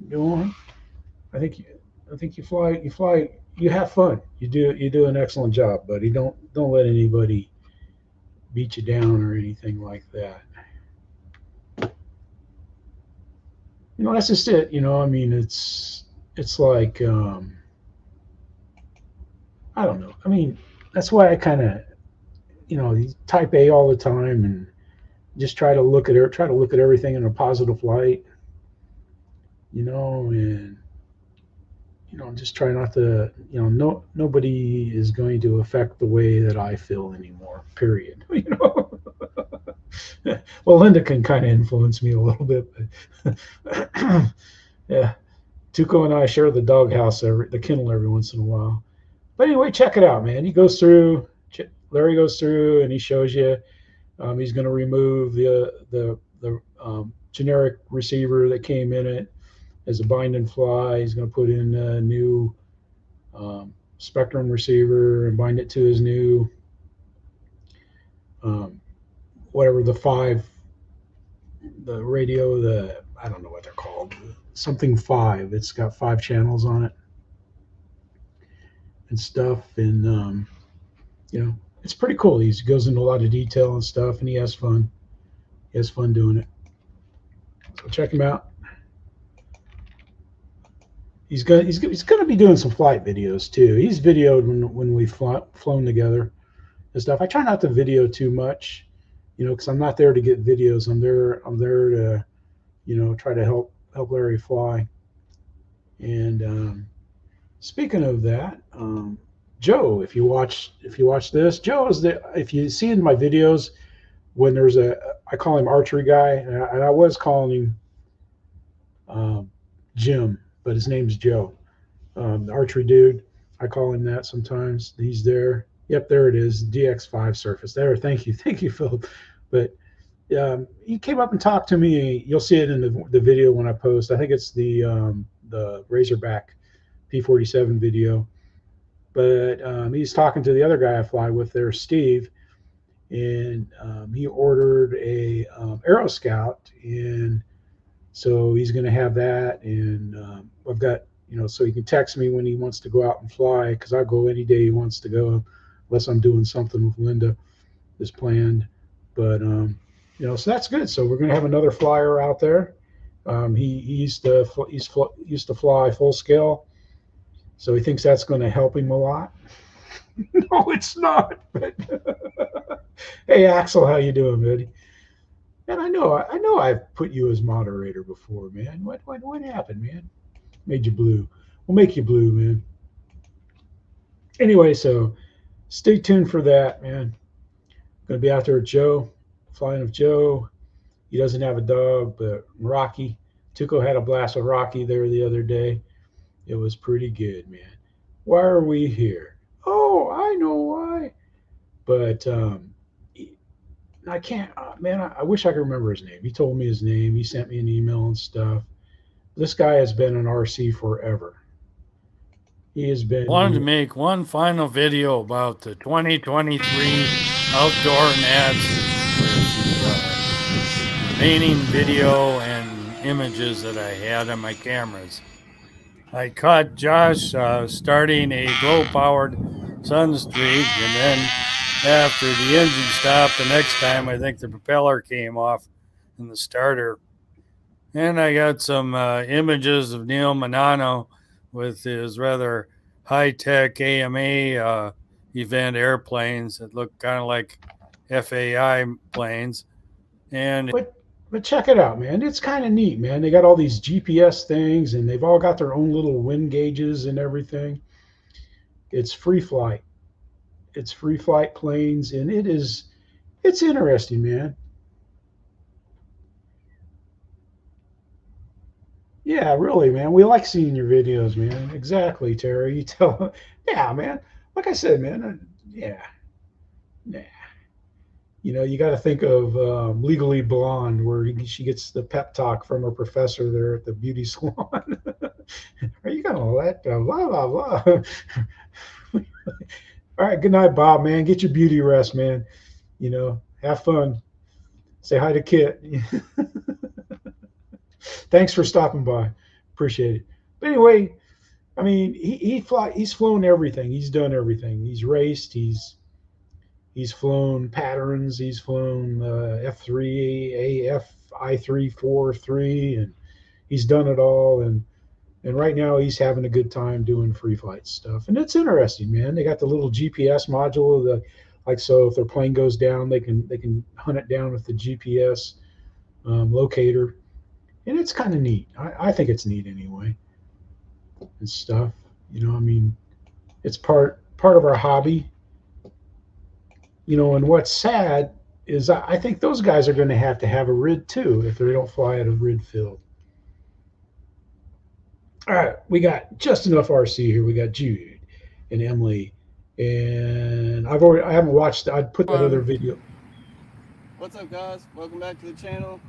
Go on. I think you fly, you have fun. You do an excellent job, buddy. Don't let anybody beat you down or anything like that. That's just it. I mean, it's like I don't know. I mean, that's why I kind of type A all the time and just try to look at everything in a positive light, and just try not to, nobody is going to affect the way that I feel anymore, period. Well, Linda can kind of influence me a little bit, but yeah, Tuco and I share the doghouse, the kennel every once in a while. But anyway, check it out, man. Larry goes through and he shows you. He's going to remove the generic receiver that came in it as a bind and fly. He's going to put in a new Spectrum receiver and bind it to his new whatever the radio, I don't know what they're called, something 5. It's got 5 channels on it and stuff, and it's pretty cool. He goes into a lot of detail and stuff, and he has fun. He has fun doing it. So check him out. He's going to be doing some flight videos too. He's videoed when we've flown together and stuff. I try not to video too much, because I'm not there to get videos. I'm there to, try to help Larry fly. And speaking of that, Joe, if you watch this, Joe is if you see in my videos when there's I call him archery guy, and I was calling him Jim, but his name's Joe, the archery dude. I call him that sometimes. He's there. Yep, there it is, DX5 surface. There, thank you, Phil. But he came up and talked to me. You'll see it in the video when I post. I think it's the Razorback P47 video. But he's talking to the other guy I fly with there, Steve, and he ordered a Aero Scout, and so he's going to have that. And I've got, so he can text me when he wants to go out and fly, because I'll go any day he wants to go, unless I'm doing something with Linda is planned. But you know, so that's good. So we're going to have another flyer out there. He used to fly full scale, so he thinks that's going to help him a lot. No, it's not. But hey, Axel, how you doing, buddy? And I know I've put you as moderator before, man. What happened, man? Made you blue. We'll make you blue, man. Anyway, so stay tuned for that, man. Gonna be out there with Joe, flying with Joe. He doesn't have a dog, but Rocky. Tuco had a blast with Rocky there the other day. It was pretty good, man. Why are we here? Oh, I know why. But I can't, man, I wish I could remember his name. He told me his name. He sent me an email and stuff. This guy has been an RC forever. He has been. Wanted to make one final video about the 2023 outdoor nats with painting video and images that I had on my cameras. I caught Josh starting a glow-powered Sunstreak, and then after the engine stopped the next time, I think the propeller came off in the starter. And I got some images of Neil Manano with his rather high-tech AMA event airplanes that look kind of like FAI planes. And But check it out, man. It's kind of neat, man. They got all these GPS things, and they've all got their own little wind gauges and everything. It's free flight. It's free flight planes, and it's interesting, man. Yeah, really, man. We like seeing your videos, man. Exactly, Terry. You tell, yeah, man. Like I said, man. Yeah. You know, you got to think of Legally Blonde, where she gets the pep talk from her professor there at the beauty salon. Are you gonna let blah blah blah? All right, good night, Bob, man. Get your beauty rest, man. You know, have fun. Say hi to Kit. Thanks for stopping by. Appreciate it. But anyway, I mean, he's flown everything. He's done everything. He's raced. He's flown patterns. He's flown F3, AF, I3, 4, 3, and he's done it all. And right now he's having a good time doing free flight stuff. And it's interesting, man. They got the little GPS module. So if their plane goes down, they can hunt it down with the GPS locator. And it's kind of neat. I think it's neat anyway. And stuff. You know, I mean, it's part of our hobby. You know, and what's sad is I think those guys are going to have a RID too if they don't fly at a RID field. All right, we got just enough RC here. We got Jude and Emily, and I haven't watched. I'd put that other video. What's up, guys? Welcome back to the channel.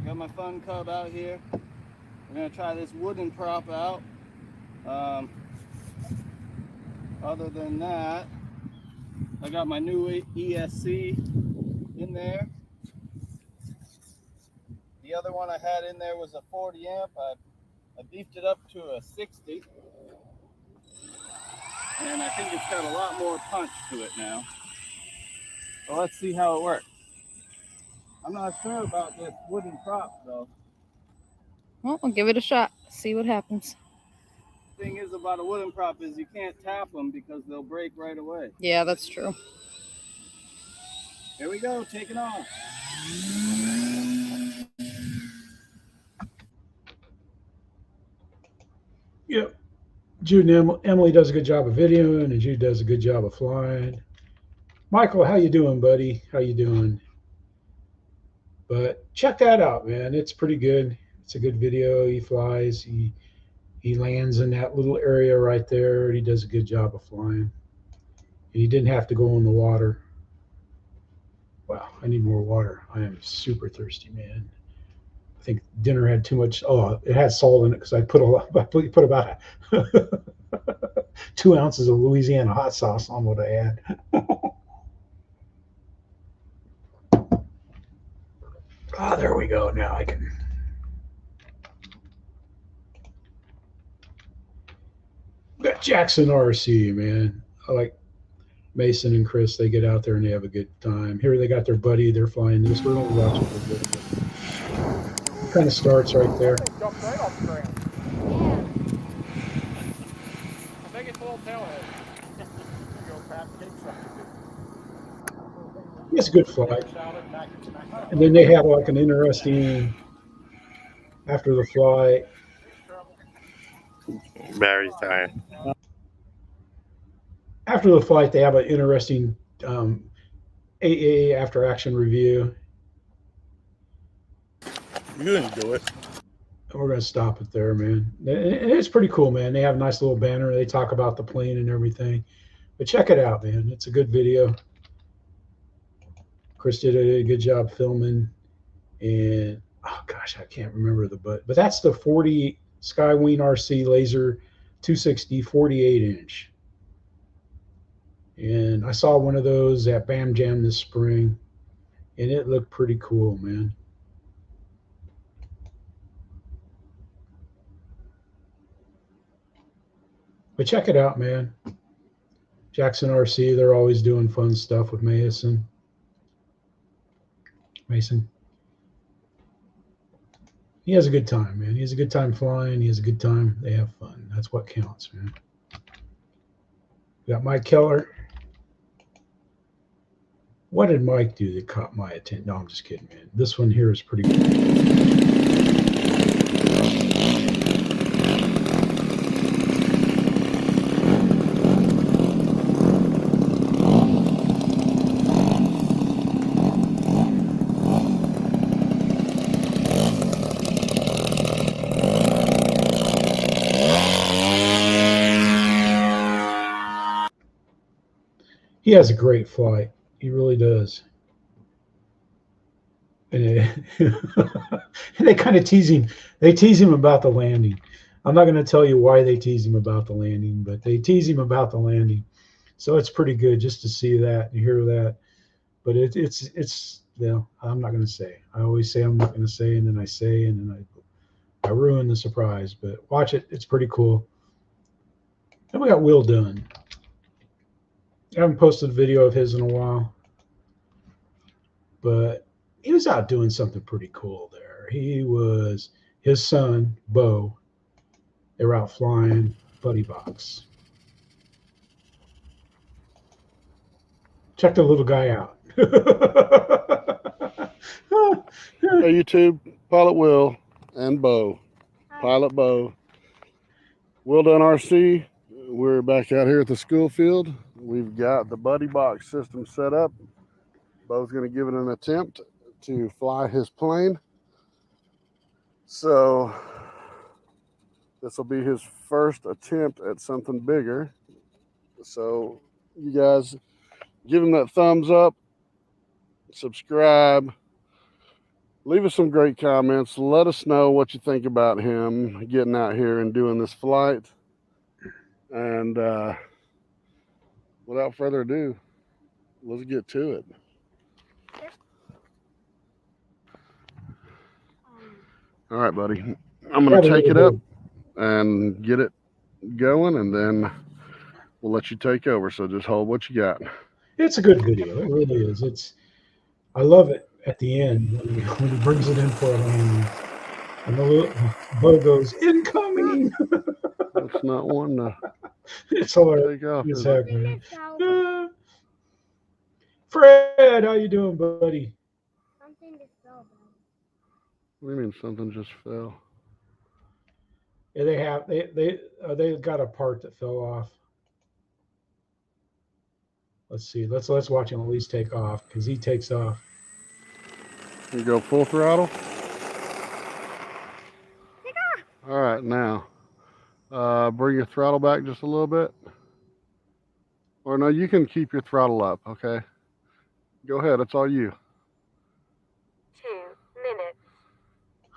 Got my fun cub out here. We're gonna try this wooden prop out. Other than that, I got my new ESC in there. The other one I had in there was a 40 amp. I beefed it up to a 60. And I think it's got a lot more punch to it now. So let's see how it works. I'm not sure about this wooden prop though. Well, we'll give it a shot. See what happens. Thing is about a wooden prop is you can't tap them because they'll break right away. Yeah, that's true. Here we go, taking off. Yep. Jude and Emily does a good job of videoing, and Jude does a good job of flying. Michael, how you doing, buddy? How you doing? But check that out, man. It's pretty good. It's a good video. He flies. He lands in that little area right there. And he does a good job of flying. And he didn't have to go in the water. Wow, I need more water. I am super thirsty, man. I think dinner had too much. Oh, it had salt in it because I put about 2 ounces of Louisiana hot sauce on what I had. Ah, there we go. Now I can. Got Jackson RC, man. Mason and Chris, they get out there and they have a good time. Here they got their buddy. They're flying this. We're only watching for a little bit. It kind of starts right there. Jumped right off the ground. I think it's a little tailhead. It's a good flight. And then they have like an interesting, after the flight. Barry's tired. After the flight, they have an interesting AA after action review. You didn't do it. And we're going to stop it there, man. And it's pretty cool, man. They have a nice little banner. They talk about the plane and everything. But check it out, man. It's a good video. Chris did a good job filming. And, oh, gosh, I can't remember but that's the 40 Skywing RC Laser 260 48-inch. And I saw one of those at Bam Jam this spring, and it looked pretty cool, man. But check it out, man. Jackson RC, they're always doing fun stuff with Mason. He has a good time, man. He has a good time flying. He has a good time. They have fun. That's what counts, man. We got Mike Keller. What did Mike do that caught my attention? No, I'm just kidding, man. This one here is pretty good. He has a great flight. He really does. And they kind of tease him. They tease him about the landing. I'm not going to tell you why they tease him about the landing, but they tease him about the landing. So it's pretty good just to see that and hear that. But it's you know, I'm not going to say. I always say I'm not going to say, and then I say, and then I ruin the surprise. But watch it. It's pretty cool. Then we got Will Dunn. I haven't posted a video of his in a while, but he was out doing something pretty cool there. His son, Bo, they were out flying Buddy Box. Check the little guy out. Hey, YouTube, Pilot Will and Bo. Pilot Bo. Will Done RC. We're back out here at the school field. We've got the Buddy Box system set up. Bo's going to give it an attempt to fly his plane. So this will be his first attempt at something bigger. So you guys give him that thumbs up, subscribe, leave us some great comments. Let us know what you think about him getting out here and doing this flight. And without further ado, let's get to it. All right, buddy. I'm going to take it up and get it going, and then we'll let you take over. So just hold what you got. It's a good video. It really is. I love it at the end when he brings it in for a landing. And the little Bo goes, incoming! That's not one to it's hilarious. Take off, It's happening. Fred, how you doing, buddy? Something just fell down. What do you mean something just fell? Yeah, they got a part that fell off. Let's see. Let's watch him at least take off, because he takes off. You go full throttle. All right, now bring your throttle back just a little bit. Or no, you can keep your throttle up. Okay, go ahead. It's all you.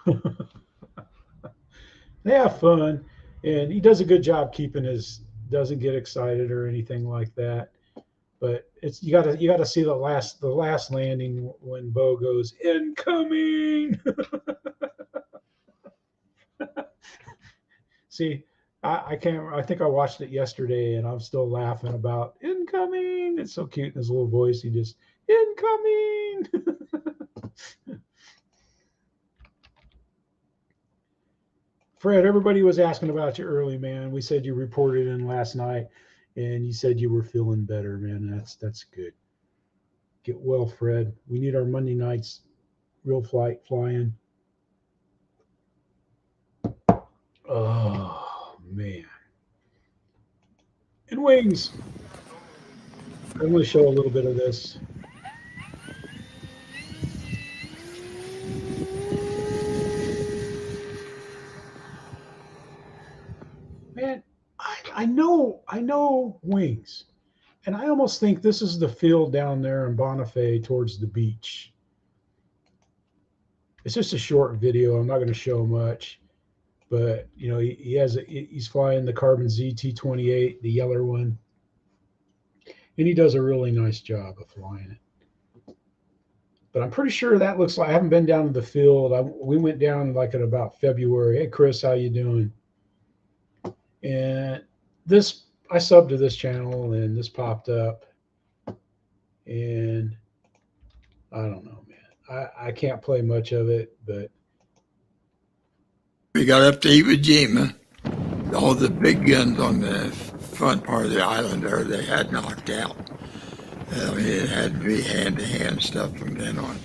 2 minutes. They have fun, and he does a good job keeping doesn't get excited or anything like that. But it's you gotta see the last landing when Bo goes incoming. See, I can't. I think I watched it yesterday, and I'm still laughing about incoming. It's so cute in his little voice. He just incoming. Fred, everybody was asking about you early, man. We said you reported in last night, and you said you were feeling better, man. That's good. Get well, Fred. We need our Monday nights real flight flying. Oh man. And wings. I'm going to show a little bit of this. Man, I know wings. And I almost think this is the field down there in Bonifay towards the beach. It's just a short video. I'm not going to show much. But, you know, he's flying the Carbon ZT-28, the yellow one. And he does a really nice job of flying it. But I'm pretty sure that looks like, I haven't been down to the field. We went down like at about February. Hey, Chris, how you doing? And this, I subbed to this channel and this popped up. And I don't know, man. I can't play much of it, but. We got up to Iwo Jima. All the big guns on the front part of the island there, they had knocked out. I mean, it had to be hand-to-hand stuff from then on.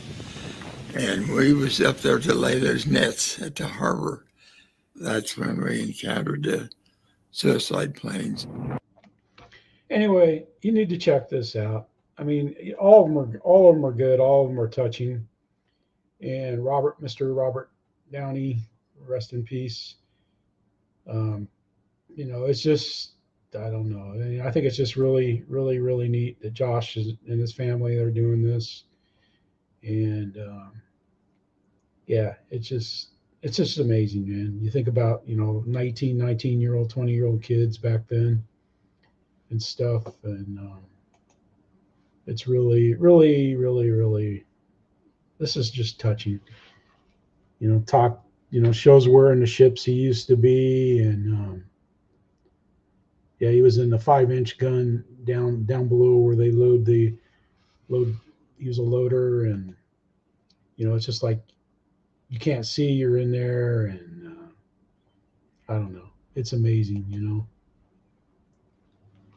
And we was up there to lay those nets at the harbor. That's when we encountered the suicide planes. Anyway, you need to check this out. I mean, all of them are good. All of them are touching. And Mr. Robert Downey, rest in peace. You know, it's just, I don't know. I think it's just really, really, really neat that Josh and his family are doing this. And yeah, it's just amazing, man. You think about, you know, 19-year-old, 20-year-old kids back then and stuff. And it's really, really, really, really, this is just touching. You know, shows where in the ships he used to be. And yeah, he was in the 5-inch gun down below where they use a loader. And, you know, it's just like, you can't see you're in there. And I don't know. It's amazing, you know.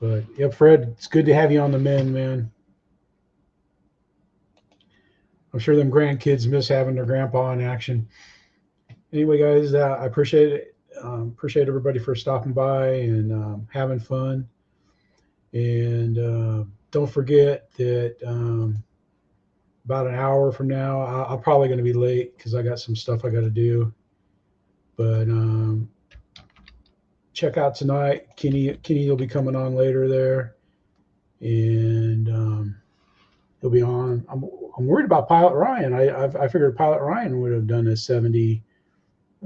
But yeah, Fred, it's good to have you on the men, man. I'm sure them grandkids miss having their grandpa in action. Anyway, guys, I appreciate it. Appreciate everybody for stopping by and having fun. And don't forget that about an hour from now, I'm probably going to be late because I got some stuff I got to do. But check out tonight. Kenny will be coming on later there, and he'll be on. I'm worried about Pilot Ryan. I figured Pilot Ryan would have done a 70.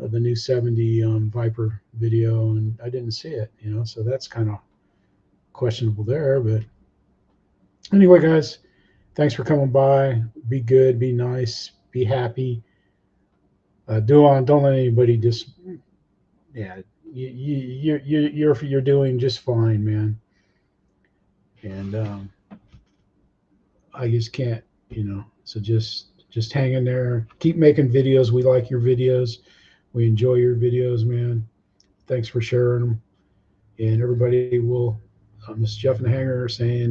The new 70 Viper video, and I didn't see it, you know, so that's kind of questionable there. But anyway, guys, thanks for coming by. Be good, be nice, be happy. Don't let anybody just, yeah, you're doing just fine, man. And I just can't, you know, so just hang in there, keep making videos. We like your videos. We enjoy your videos, man. Thanks for sharing them. And everybody will, this is Jeff in the Hangar saying,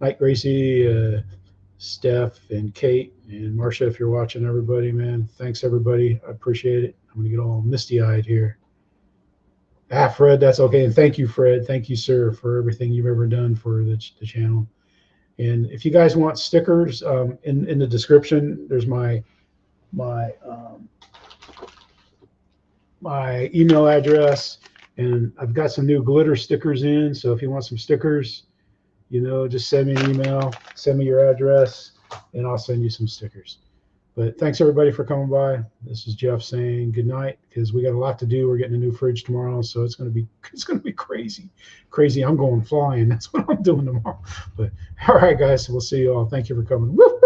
night, Gracie, Steph, and Kate, and Marcia, if you're watching, everybody, man. Thanks, everybody. I appreciate it. I'm going to get all misty-eyed here. Fred, that's okay. And thank you, Fred. Thank you, sir, for everything you've ever done for the channel. And if you guys want stickers, in the description, there's my email address, and I've got some new glitter stickers in. So if you want some stickers, you know, just send me an email, send me your address, and I'll send you some stickers. But thanks everybody for coming by. This is Jeff saying good night, because we got a lot to do. We're getting a new fridge tomorrow, so it's gonna be crazy. I'm going flying. That's what I'm doing tomorrow. But all right, guys, we'll see you all. Thank you for coming. Woo!